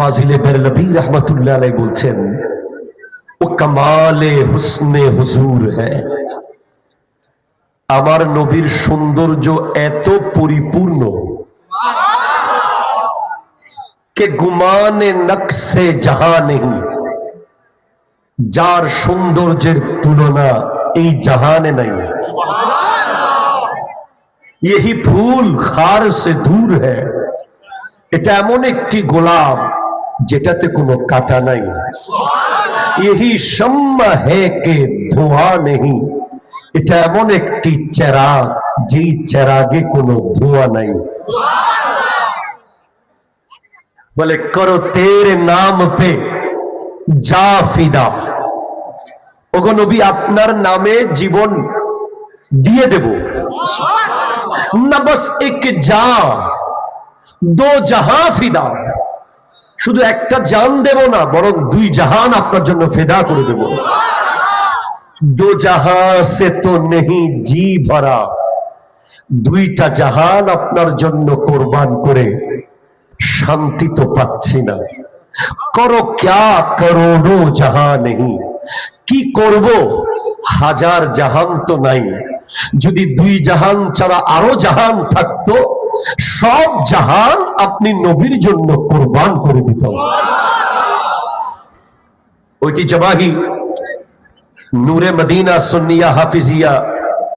फाजिले बेरलवी रहमतुल्लाह अलैह बोलছেন ও কামালে হুসনে হুজুর হ্যায়। আমার নবীর সৌন্দর্য এত পরিপূর্ণ কে গুমানে নকশে জাহাঁ নেই, যার সৌন্দর্যের তুলনা এই জাহানে নাই। यही फूल खार से दूर है, এটা এমন একটি গোলাপ যেটাতে কোনো কাঁটা নাই। यही शम्मा है के धुआं नहीं, এটা এমন একটি চেরাগ যেই চেরাগে কোনো ধোঁয়া নাই। বলে করো তেরে নাম পে যা ফিদা, ওগো নবী আপনার নামে জীবন দিয়ে দেব। না বস এক যা দো জাহাঁ ফিদা, শুধু একটা জান দেব না, বরং দুই জাহান আপনার জন্য ফিদা করে দেব। দো জাহাঁ সে তো নেহি জি ভরা, দুইটা জাহান আপনার জন্য কোরবান করে শান্তি তো পাচ্ছি না। করো ক্যা করোড়ো জাহাঁ নেহি, কি করব হাজার জাহান তো নাই, যদি দুই জাহান ছাড়া আরো জাহান থাকতো সব জাহান আপনি নবীর জন্য কোরবান করে দিতেন। ঐতিহ্যবাহী নূরে মদিনা সুন্নিয়া হাফিজিয়া